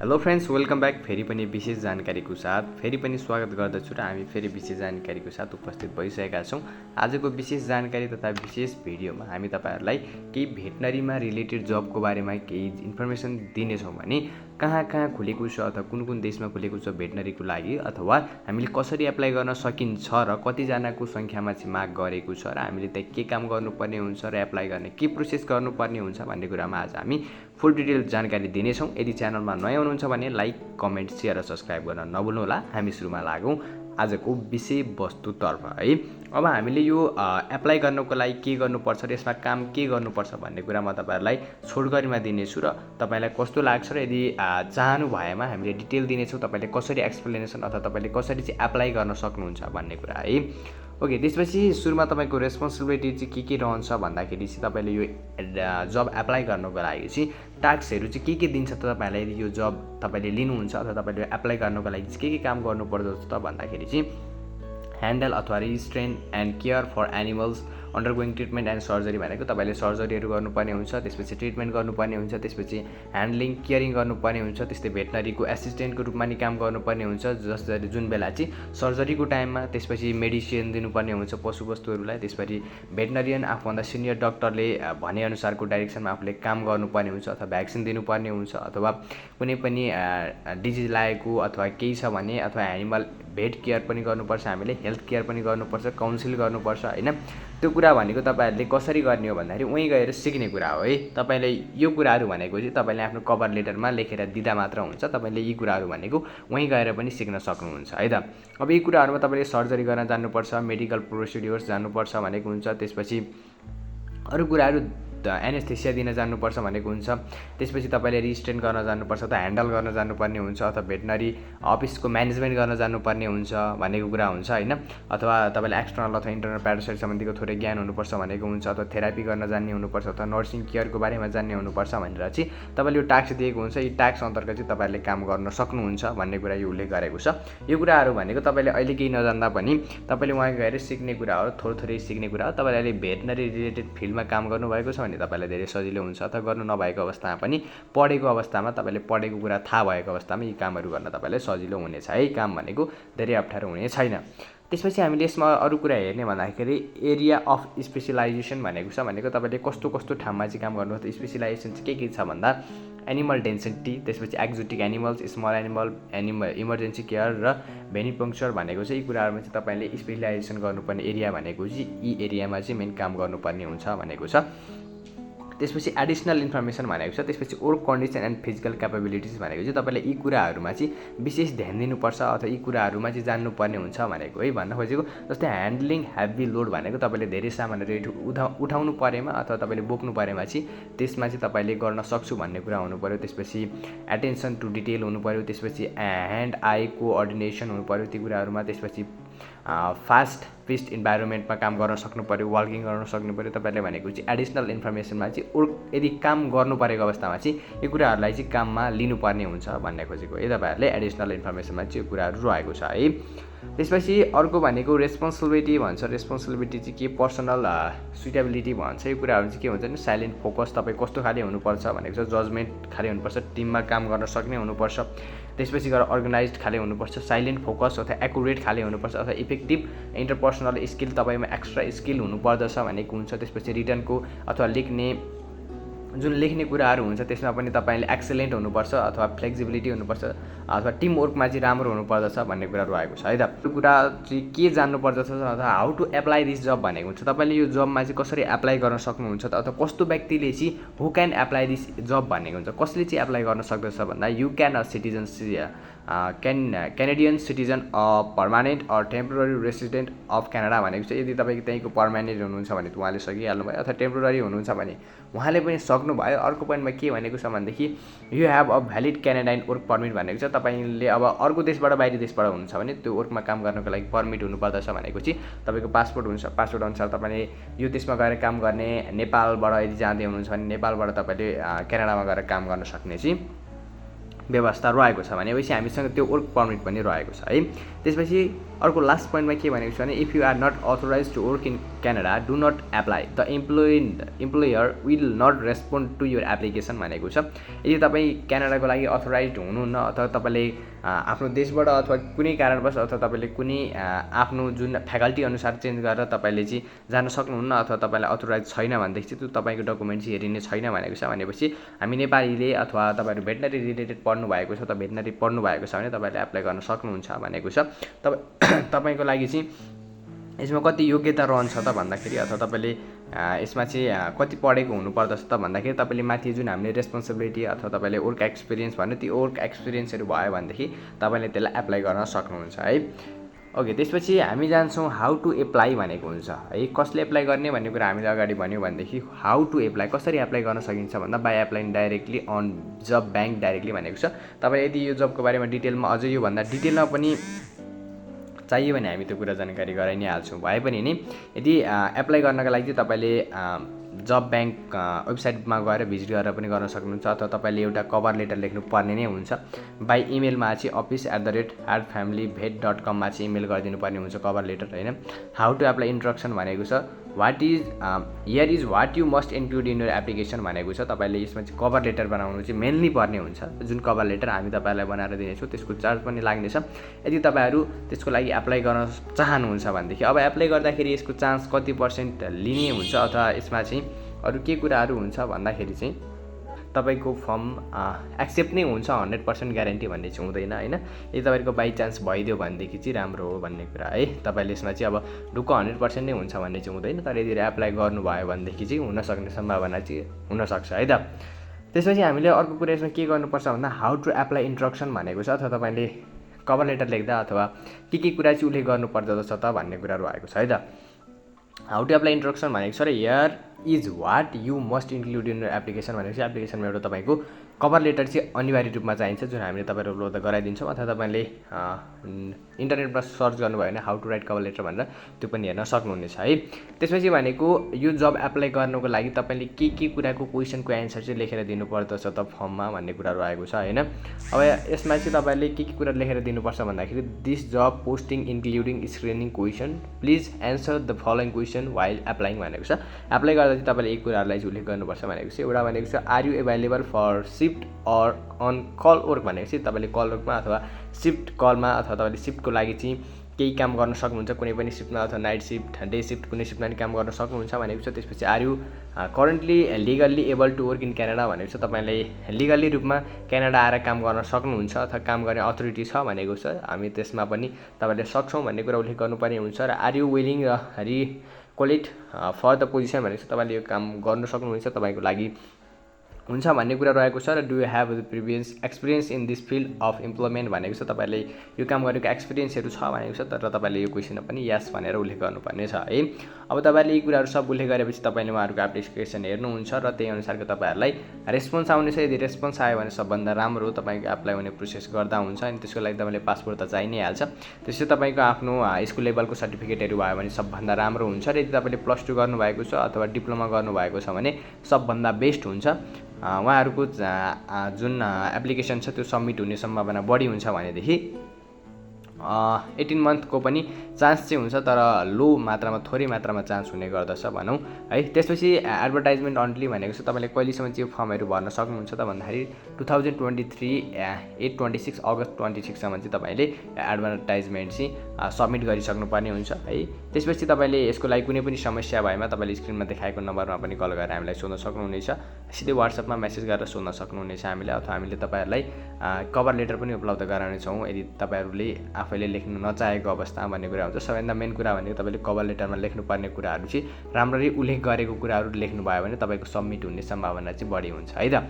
Hello friends, welcome back. फेरि पनि विशेष जानकारीको साथ फेरि पनि स्वागत गर्दछु र हामी फेरि विशेष जानकारीको साथ उपस्थित भइसकेका छौँ। आजको विशेष जानकारी तथा विशेष भिडियोमा हामी तपाईहरुलाई केही भेटनरीमा रिलेटेड जबको बारेमा केही इन्फर्मेसन दिनेछौँ भने कहाँ कहाँ खुलेको छ अथवा कुन कुन देशमा खुलेको छ भेटनरीको लागि, अथवा हामीले कसरी एप्लाई गर्न सकिन्छ र कतिजनाको सङ्ख्यामा चाहिँ माग गरेको छ र हामीले त्यहाँ के काम गर्नुपर्ने हुन्छ र एप्लाई गर्ने के प्रोसेस गर्नुपर्ने हुन्छ भन्ने कुरामा आज हामी फुल डिटेल जानकारी दिनेछौँ। यदि च्यानलमा नयाँ हुनुहुन्छ भने लाइक, कमेन्ट, शेयर र सब्सक्राइब गर्न नभुल्नुहोला। हामी सुरुमा लागौँ आजको विषयवस्तुतर्फ है। अब हामीले यो एप्लाई गर्नको लागि के गर्नुपर्छ र यसमा काम के गर्नुपर्छ भन्ने कुरा म तपाईहरुलाई छोटकरीमा दिनेछु र तपाईलाई कस्तो लाग्छ र यदि चाहनु भएमा हामीले डिटेल दिनेछौँ तपाईले कसरी एक्सप्लेनेसन अथवा तपाईले कसरी चाहिँ एप्लाई गर्न सक्नुहुन्छ भन्ने कुरा है। ओके, त्यसपछि सुरुमा तपाईको रेस्पोन्सिबिलिटी चाहिँ के रहन्छ भन्दाखेरि चाहिँ तपाईले यो जब एप्लाई गर्नको लागि चाहिँ टास्कहरु चाहिँ के दिन्छ त तपाईलाई यदि यो जब तपाईले लिनुहुन्छ अथवा तपाईले एप्लाई गर्नको लागि चाहिँ के काम गर्नुपर्छ त भन्दाखेरि चाहिँ ह्यान्डल अथवा restrain and care for animals undergoing treatment and surgery भनेको तपाईले सर्जरीहरु गर्नुपर्ने हुन्छ, त्यसपछि ट्रिटमेन्ट गर्नुपर्ने हुन्छ, त्यसपछि ह्यान्डलिङ केयरिङ गर्नुपर्ने हुन्छ, त्यस्तै भेटनरीको एसिस्टेन्टको रूपमा नि काम गर्नुपर्ने हुन्छ जसरी जुन बेला चाहिँ सर्जरीको टाइममा, त्यसपछि मेडिसिन दिनुपर्ने हुन्छ पशुवस्तुहरुलाई, त्यसपछि भेटनरियन आफूभन्दा सिनियर डाक्टरले भनेअनुसारको डाइरेक्सनमा आफूले काम गर्नुपर्ने हुन्छ अथवा भ्याक्सिन दिनुपर्ने हुन्छ, अथवा कुनै पनि डिजिज लागेको अथवा केही छ भने अथवा एनिमल भेट केयर पनि गर्नुपर्छ, हामीले हेल्थ केयर पनि गर्नुपर्छ, काउन्सिल गर्नुपर्छ हैन। त्यो कुरा भनेको तपाईहरुले कसरी गर्ने हो भन्दाखेरि उही गएर सिक्ने कुरा हो है। तपाईले यो कुराहरु भनेको चाहिँ तपाईले आफ्नो कभर लेटरमा लेखेर दिदा मात्र हुन्छ, तपाईले यी कुराहरु भनेको उही गएर पनि सिक्न सक्नुहुन्छ है त। अब यी कुराहरुमा तपाईले सर्जरी गर्न जान्नुपर्छ, मेडिकल प्रोसिड्युर्स जान्नुपर्छ भनेको हुन्छ, त्यसपछि अरु कुराहरु एनेस्थेसिया दिन जान्नुपर्छ भनेको हुन्छ, त्यसपछि तपाईले रिस्ट्रेन गर्न जान्नुपर्छ अथवा ह्यान्डल गर्न जान्नुपर्ने हुन्छ, अथवा भेटनरी अफिसको म्यानेजमेन्ट गर्न जान्नुपर्ने हुन्छ भनेको कुरा हुन्छ हैन। अथवा तपाईले एक्सटर्नल अथवा इन्टर्नल प्यारासाइट सम्बन्धीको थोरै ज्ञान हुनुपर्छ भनेको हुन्छ, अथवा थेरापी गर्न जान्ने हुनुपर्छ अथवा नर्सिङ केयरको बारेमा जान्ने हुनुपर्छ भनेर चाहिँ तपाईले यो टास्क दिएको हुन्छ। यी टास्क अन्तर्गत चाहिँ तपाईले काम गर्न सक्नुहुन्छ भन्ने कुरा यो उल्लेख गरेको छ। यो कुराहरु भनेको तपाईले अहिले केही नजान्दा पनि तपाईले वहाँ गएर सिक्ने कुरा हो, थोरै सिक्ने कुरा हो। तपाईले अहिले भेटनरी रिलेटेड फिल्डमा काम गर्नुभएको छ भने तपाईलाई धेरै सजिलो हुन्छ, अथवा गर्नु नभएको अवस्थामा पनि पढेको अवस्थामा तपाईले पढेको कुरा थाहा भएको अवस्थामा यी कामहरु गर्न तपाईलाई सजिलो हुनेछ है। काम भनेको धेरै अप्ठ्यारो हुने छैन। त्यसपछि हामीले यसमा अरु कुरा हेर्ने भन्दाखेरि एरिया अफ स्पेशलाइजेसन भनेको छ। भनेको तपाईले कस्तो ठाउँमा चाहिँ काम गर्नुहुन्छ। स्पेशलाइजेसन चाहिँ के छ भन्दा एनिमल डेन्सिटी, त्यसपछि exotic animals, small animal emergency care र भेनिपङ्क्चर भनेको चाहिँ यी कुराहरुमा चाहिँ तपाईले स्पेशलाइजेसन गर्नुपर्ने एरिया भनेको चाहिँ यी एरियामा चाहिँ मेन काम गर्नुपर्ने हुन्छ भनेको छ। त्यसपछि एडिसनल इन्फर्मेसन भनेको छ। त्यसपछि work condition and physical capabilities भनेको चाहिँ तपाईले यी कुराहरुमा चाहिँ विशेष ध्यान दिनुपर्छ अथवा यी कुराहरुमा चाहिँ जान्नुपर्ने हुन्छ भनेको है भन्न खोजेको। जस्तै ह्यान्डलिङ हेभी लोड भनेको तपाईले धेरै सामानहरु उठाउनु परेमा अथवा तपाईले बोक्नु परेमा चाहिँ त्यसमा चाहिँ तपाईले गर्न सक्छु भन्ने कुरा हुनु पर्यो। त्यसपछि एटेन्सन टु डिटेल हुनु पर्यो, त्यसपछि ह्यान्ड आई कोअर्डिनेसन हुनु पर्यो ती कुराहरुमा, त्यसपछि फास्ट पेस्ड इन्भाइरोमेन्टमा काम गर्न सक्नु पर्यो, वाल्किङ गर्न सक्नु पर्यो। तपाईले भनेको चाहिँ एडिसनल इन्फर्मेसनमा चाहिँ यदि काम गर्नु परेको अवस्थामा चाहिँ यो कुराहरुलाई चाहिँ काममा लिनुपर्ने हुन्छ भन्ने खोजेको है। तपाईहरुले एडिसनल इन्फर्मेसनमा चाहिँ यो कुराहरु रहेको छ है। त्यसपछि अर्को भनेको रेस्पोन्सिबिलिटी भन्छ। रेस्पोन्सिबिलिटी चाहिँ के पर्सनल सुटेबिलिटी भन्छ। यो कुराहरु चाहिँ के हुन्छ भने साइलेन्ट फोकस तपाई कस्तो खाले हुनुपर्छ भनेको छ। जजमेन्ट खाले हुनुपर्छ, टिममा काम गर्न सक्ने हुनुपर्छ, त्यसपछि गएर अर्गनाइज्ड खाले हुनुपर्छ, साइलेन्ट फोकस अथवा एक्युरेट खाले हुनुपर्छ, अथवा इफेक्टिभ इन्टरपर्सनल स्किल तपाईमा एक्स्ट्रा स्किल हुनुपर्दछ भनेको हुन्छ। त्यसपछि रिटनको अथवा लेख्ने कुराहरु हुन्छ त्यसमा पनि तपाईले एक्सेलेन्ट हुनुपर्छ अथवा फ्लेक्सिबिलिटी हुनुपर्छ अथवा टिम वर्कमा चाहिँ राम्रो हुनुपर्दछ भन्ने कुरा रहेको छ है त। यो कुरा चाहिँ के जान्नुपर्दछ अथवा how to apply this job भनेको हुन्छ। तपाईले यो जबमा चाहिँ कसरी एप्लाई गर्न सक्नुहुन्छ त अथवा कस्तो व्यक्तिले चाहिँ who can apply this job भनेको हुन्छ। कसले चाहिँ एप्लाई गर्न सक्दछ भन्दा you can a Canadian citizen of permanent or temporary resident of Canada भनेको छ। यदि तपाईँ त्यहीँको पर्मानेन्ट हुनुहुन्छ भने उहाँले सकिहाल्नु भयो, अथवा टेम्पोररी हुनुहुन्छ भने उहाँले पनि सक्नुभयो। अर्को पोइन्टमा के भनेको छ भनेदेखि you have a valid Canadian work permit भनेको छ। तपाईले अब अर्को देशबाट बाहिरी देशबाट हुनुहुन्छ भने त्यो वर्कमा काम गर्नको लागि पर्मिट हुनुपर्दछ भनेको चाहिँ तपाईको पासपोर्ट हुन्छ। पासपोर्ट अनुसार तपाईले यो देशमा गएर काम गर्ने, नेपालबाट यदि जाँदै हुनुहुन्छ भने नेपालबाट तपाईले क्यानाडामा गएर काम गर्न सक्ने चाहिँ व्यवस्था रहेको छ भनेपछि हामीसँग त्यो वर्क पर्मिट पनि रहेको छ है। त्यसपछि अर्को लास्ट पोइन्टमा के भनेको छ भने if you are not authorised to work in Canada, do not apply. The employer will not respond to your application भनेको छ। यदि तपाईँ क्यानाडाको लागि अथोराइज हुनुहुन्न अथवा तपाईँले आफ्नो देशबाट अथवा कुनै कारणवश अथवा तपाईँले कुनै आफ्नो जुन फ्याकल्टी अनुसार चेन्ज गरेर तपाईँले चाहिँ जान सक्नुहुन्न अथवा तपाईँलाई अथोराइज छैन भनेदेखि चाहिँ त्यो तपाईँको डकुमेन्ट चाहिँ हेरिने छैन भनेको छ। भनेपछि हामी नेपालीले अथवा तपाईँहरू भेटनरी रिलेटेड पढ्नु भएको छ अथवा भेटनरी पढ्नु भएको छ भने तपाईँले एप्लाई गर्न सक्नुहुन्छ भनेको छ। तपाईँको लागि चाहिँ यसमा कति योग्यता रहन्छ त भन्दाखेरि अथवा तपाईँले यसमा चाहिँ कति पढेको हुनुपर्दछ त भन्दाखेरि तपाईँले माथि जुन हामीले रेस्पोन्सिबिलिटी अथवा तपाईँले वर्क एक्सपिरियन्स भन्यो त्यो वर्क एक्सपिरियन्सहरू भयो भनेदेखि तपाईँले त्यसलाई एप्लाई गर्न सक्नुहुन्छ है। ओके, त्यसपछि हामी जान्छौँ हाउ टु एप्लाई भनेको हुन्छ है। कसले एप्लाई गर्ने भन्ने कुरा हामीले अगाडि भन्यो भनेदेखि हाउ टु एप्लाई कसरी एप्लाई गर्न सकिन्छ भन्दा by applying directly on job bank directly भनेको छ। तपाईँ यदि यो जबको बारेमा डिटेलमा अझै योभन्दा डिटेलमा पनि चाहियो भने हामी त्यो कुरा जानकारी गराइ नै हाल्छौँ। भए पनि नि यदि एप्लाई गर्नका लागि चाहिँ तपाईँले जब ब्याङ्क वेबसाइटमा गएर भिजिट गरेर पनि गर्न सक्नुहुन्छ अथवा तपाईँले एउटा कभर लेटर लेख्नु पर्ने नै हुन्छ। बाई इमेलमा चाहिँ office@heartfamilyvet.com मा चाहिँ इमेल गरिदिनु पर्ने हुन्छ कभर लेटर होइन। हाउ टु एप्लाई इन्स्ट्रक्सन भनेको छ here is what you must include in your application भनेको छ। तपाईँले यसमा चाहिँ कभर लेटर बनाउनु चाहिँ मेनली पर्ने हुन्छ। जुन कभर लेटर हामी तपाईँलाई बनाएर दिनेछौँ त्यसको चार्ज पनि लाग्नेछ। यदि तपाईँहरू त्यसको लागि एप्लाई गर्न चाहनुहुन्छ भनेदेखि अब एप्लाई गर्दाखेरि यसको चान्स कति % लिने हुन्छ अथवा यसमा चाहिँ अरू के कुराहरू हुन्छ भन्दाखेरि चाहिँ तपाईँको फर्म एक्सेप्ट नै हुन्छ 100% ग्यारेन्टी भन्ने चाहिँ हुँदैन होइन। यदि तपाईँको बाई चान्स भइदियो भनेदेखि चाहिँ राम्रो हो भन्ने कुरा है। तपाईँले यसमा चाहिँ अब ढुक्क 100% नै हुन्छ भन्ने चाहिँ हुँदैन, तर यदि एप्लाई गर्नुभयो भनेदेखि चाहिँ हुनसक्ने सम्भावना चाहिँ हुनसक्छ है त। त्यसपछि हामीले अर्को कुरा यसमा के गर्नुपर्छ भन्दा हाउ टु एप्लाई इन्स्ट्रक्सन भनेको छ अथवा तपाईँले कभर लेटर लेख्दा अथवा के कुरा चाहिँ उल्लेख गर्नुपर्दछ त भन्ने कुराहरू आएको छ है त। हाउ टु एप्लाई इन्स्ट्रक्सन भनेको छ र here is what you must include in application भनेको चाहिँ एप्लिकेसनमा एउटा तपाईँको कभर लेटर चाहिँ अनिवार्य रूपमा चाहिन्छ जुन हामीले तपाईँहरू उपलब्ध गराइदिन्छौँ। अथवा तपाईँले इन्टरनेटमा सर्च गर्नुभयो भने how to write cover letter भनेर त्यो पनि हेर्न सक्नुहुनेछ है। त्यसपछि भनेको यो जब एप्लाई गर्नुको लागि तपाईँले के कुराको क्वेसनको एन्सर चाहिँ लेखेर दिनुपर्दछ त फर्ममा भन्ने कुराहरू आएको छ होइन। अब यसमा चाहिँ तपाईँले के कुरा लेखेर दिनुपर्छ भन्दाखेरि this job posting including screening question please answer the following question while applying भनेको छ। एप्लाई गर्दा चाहिँ तपाईँले एक कुराहरूलाई चाहिँ उल्लेख गर्नुपर्छ भनेको छ। एउटा भनेको छ are you available for shift or on call work भनेको चाहिँ तपाईँले कल वर्कमा अथवा शिफ्ट कलमा अथवा तपाईँले शिफ्टको लागि चाहिँ केही काम गर्न सक्नुहुन्छ कुनै पनि शिफ्टमा अथवा नाइट शिफ्ट डे शिफ्ट कुनै शिफ्टमा पनि काम गर्न सक्नुहुन्छ भनेको छ। त्यसपछि are you currently legally able to work in Canada भनेको छ। तपाईँले लिगल्ली रूपमा क्यानाडा आएर काम गर्न सक्नुहुन्छ अथवा काम गर्ने अथोरिटी छ भनेको छ। हामी त्यसमा पनि तपाईँले सक्छौँ भन्ने कुरा उल्लेख गर्नुपर्ने हुन्छ। र are you willing relocate for the position भनेको छ। तपाईँले यो काम गर्न सक्नुहुन्छ तपाईँको लागि हुन्छ भन्ने कुरा रहेको छ। र do you have the previous experience in this field of employment भनेको छ। तपाईँले यो काम गरेको एक्सपिरियन्सहरू छ भनेको छ, तर तपाईँले यो क्वेसनमा पनि यस भनेर उल्लेख गर्नुपर्ने छ है। अब तपाईँले यी कुराहरू सब उल्लेख गरेपछि तपाईँले उहाँहरूको एप्लिकेसन हेर्नुहुन्छ र त्यही अनुसारको तपाईँहरूलाई रेस्पोन्स आउनेछ। यदि रेस्पोन्स आयो भने सबभन्दा राम्रो तपाईँको एप्लाई हुने प्रोसेस गर्दा हुन्छ। अनि त्यसको लागि तपाईँले पासपोर्ट त चाहिने हाल्छ। त्यसपछि तपाईँको आफ्नो स्कुल लेभलको सर्टिफिकेटहरू भयो भने सबभन्दा राम्रो हुन्छ। र यदि तपाईँले +2 गर्नुभएको छ अथवा डिप्लोमा गर्नुभएको छ भने सबभन्दा बेस्ट हुन्छ। उहाँहरूको जुन एप्लिकेसन छ त्यो सबमिट हुने सम्भावना बढी हुन्छ भनेदेखि 18 मन्थको पनि चान्स चाहिँ हुन्छ, तर लो मात्रामा थोरै मात्रामा चान्स हुने गर्दछ भनौँ है। त्यसपछि एडभर्टाइजमेन्ट अन्टली भनेको छ। तपाईँले कहिलेसम्म चाहिँ फर्महरू भर्न सक्नुहुन्छ त भन्दाखेरि 2023 26 अगस्त 26सम्म चाहिँ तपाईँले एडभर्टाइजमेन्ट चाहिँ सबमिट गरिसक्नुपर्ने हुन्छ है। त्यसपछि तपाईँले यसको लागि कुनै पनि समस्या भएमा तपाईँले स्क्रिनमा देखाएको नम्बरमा पनि कल गरेर हामीलाई सोध्न सक्नुहुनेछ। सिधै वाट्सएपमा मेसेज गरेर सोध्न सक्नुहुनेछ हामीले, अथवा हामीले तपाईँहरूलाई कभर लेटर पनि उपलब्ध गराउनेछौँ यदि तपाईँहरूले आफैले लेख्न नचाहेको अवस्थामा भन्ने कुरा हुन्छ। सबैभन्दा मेन कुरा भनेको तपाईँले कभर लेटरमा लेख्नुपर्ने कुराहरू चाहिँ राम्ररी उल्लेख गरेको कुराहरू लेख्नुभयो भने तपाईँको सबमिट हुने सम्भावना चाहिँ बढी हुन्छ है त।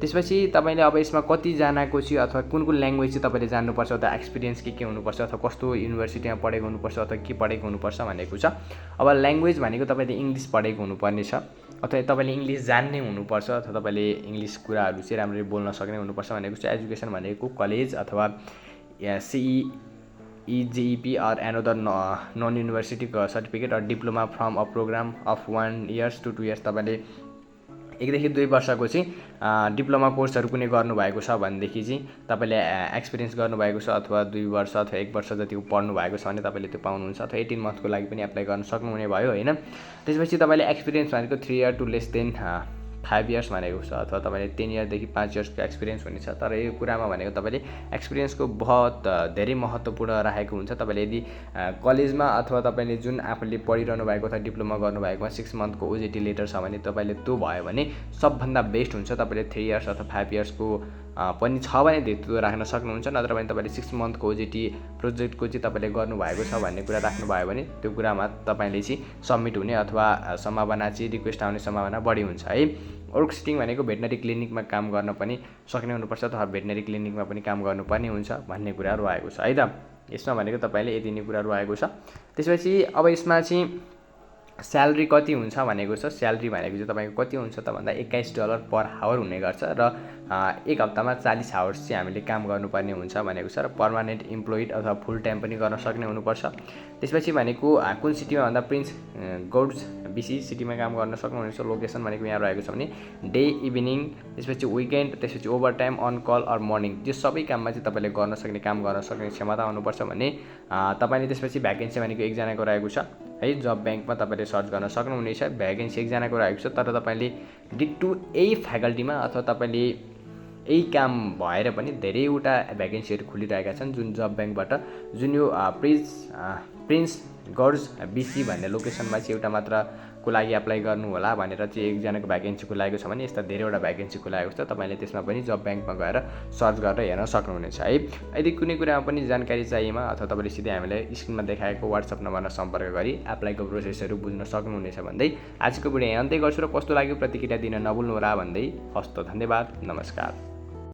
त्यसपछि तपाईँले अब यसमा कतिजनाको चाहिँ अथवा कुन ल्याङ्ग्वेज चाहिँ तपाईँले जान्नुपर्छ अथवा एक्सपिरियन्स के हुनुपर्छ अथवा कस्तो युनिभर्सिटीमा पढेको हुनुपर्छ अथवा के पढेको हुनुपर्छ भनेको छ। अब ल्याङ्ग्वेज भनेको तपाईँले इङ्ग्लिस पढेको हुनुपर्ने छ अथवा तपाईँले इङ्ग्लिस जान्ने हुनुपर्छ अथवा तपाईँले इङ्ग्लिस कुराहरू चाहिँ राम्ररी बोल्न सक्ने हुनुपर्छ भनेको छ। एजुकेसन भनेको कलेज अथवा CEGEP or another non-university certificate or diploma from a program of 1 year to 2 years तपाईँले 1 देखि 2 वर्षको चाहिँ डिप्लोमा कोर्सहरू कुनै गर्नुभएको छ भनेदेखि चाहिँ तपाईँले एक्सपिरियन्स गर्नुभएको छ अथवा 2 वर्ष अथवा 1 वर्ष जतिको पढ्नु भएको छ भने तपाईँले त्यो पाउनुहुन्छ अथवा 18 मन्थको लागि पनि एप्लाई गर्न सक्नुहुने भयो होइन। त्यसपछि तपाईँले एक्सपिरियन्स भनेको 3 year to less than 5 years भनेको छ अथवा तपाईँले 10 इयरदेखि 5 इयर्सको एक्सपिरियन्स हुनेछ। तर यो कुरामा भनेको तपाईँले एक्सपिरियन्सको बहुत धेरै महत्त्वपूर्ण राखेको हुन्छ। तपाईँले यदि कलेजमा अथवा तपाईँले जुन आफूले पढिरहनु भएको अथवा डिप्लोमा गर्नुभएकोमा 6 मन्थको ओजेटी लेटर छ भने तपाईँले त्यो भयो भने सबभन्दा बेस्ट हुन्छ। तपाईँले 3 इयर्स अथवा 5 इयर्सको पनि छ भने त्यो राख्न सक्नुहुन्छ। नत्र भने तपाईँले 6 मन्थको ओजेटी प्रोजेक्टको चाहिँ तपाईँले गर्नुभएको छ भन्ने कुरा राख्नुभयो भने त्यो कुरामा तपाईँले चाहिँ सबमिट हुने अथवा सम्भावना चाहिँ रिक्वेस्ट आउने सम्भावना बढी हुन्छ है। वर्क सिटिङ भनेको भेटनरी क्लिनिकमा काम गर्न पनि सक्ने हुनुपर्छ अथवा भेटनरी क्लिनिकमा पनि काम गर्नुपर्ने हुन्छ भन्ने कुरा रहेको छ है त। यसमा भनेको तपाईँले यति नै कुरा रहेको छ। त्यसपछि अब यसमा चाहिँ स्यालेरी कति हुन्छ भनेको छ। स्यालेरी भनेको चाहिँ तपाईँको कति हुन्छ त भन्दा $21 पर आवर हुने गर्छ र 1 हप्तामा 40 आवर्स चाहिँ हामीले काम गर्नुपर्ने हुन्छ भनेको छ र पर्मानेन्ट इम्प्लोइड अथवा फुल टाइम पनि गर्न सक्ने हुनुपर्छ। त्यसपछि भनेको कुन सिटीमा भन्दा प्रिन्स गौड्स BC सिटीमा काम गर्न सक्नुहुनेछ। लोकेसन भनेको यहाँ रहेको छ भने डे इभिनिङ, त्यसपछि विकेन्ड, त्यसपछि overtime, on call or morning, त्यो सबै काममा चाहिँ तपाईँले गर्न सक्ने काम गर्न सक्ने क्षमता हुनुपर्छ भने तपाईँले त्यसपछि भ्याकेन्सी भनेको 1 जनाको रहेको छ है। जब ब्याङ्कमा तपाईँले सर्च गर्न सक्नुहुनेछ। भ्याकेन्सी 1 जनाको रहेको छ। तर तपाईँले डिटु यही फ्याकल्टीमा अथवा तपाईँले यही काम भएर पनि धेरैवटा भ्याकेन्सीहरू खुलिरहेका छन् जुन जब ब्याङ्कबाट, जुन यो प्रिन्स गौड्स BC भन्ने लोकेसनमा चाहिँ एउटा मात्रको लागि एप्लाई गर्नु होला भनेर चाहिँ 1 जनाको भ्याकेन्सी खुलाएको छ भने यस्ता धेरैवटा भ्याकेन्सी खुलाएको छ। तपाईँले त्यसमा पनि जब ब्याङ्कमा गएर सर्च गरेर हेर्न सक्नुहुनेछ है। यदि कुनै कुरामा पनि जानकारी चाहिएमा अथवा तपाईँले सिधै हामीलाई स्क्रिनमा देखाएको WhatsApp नम्बरमा सम्पर्क गरी एप्लाईको प्रोसेसहरू बुझ्न सक्नुहुनेछ भन्दै आजको भिडियो यहाँ अन्त्य गर्छु र कस्तो लाग्यो प्रतिक्रिया दिन नभुल्नुहोला भन्दै हस्त धन्यवाद, नमस्कार।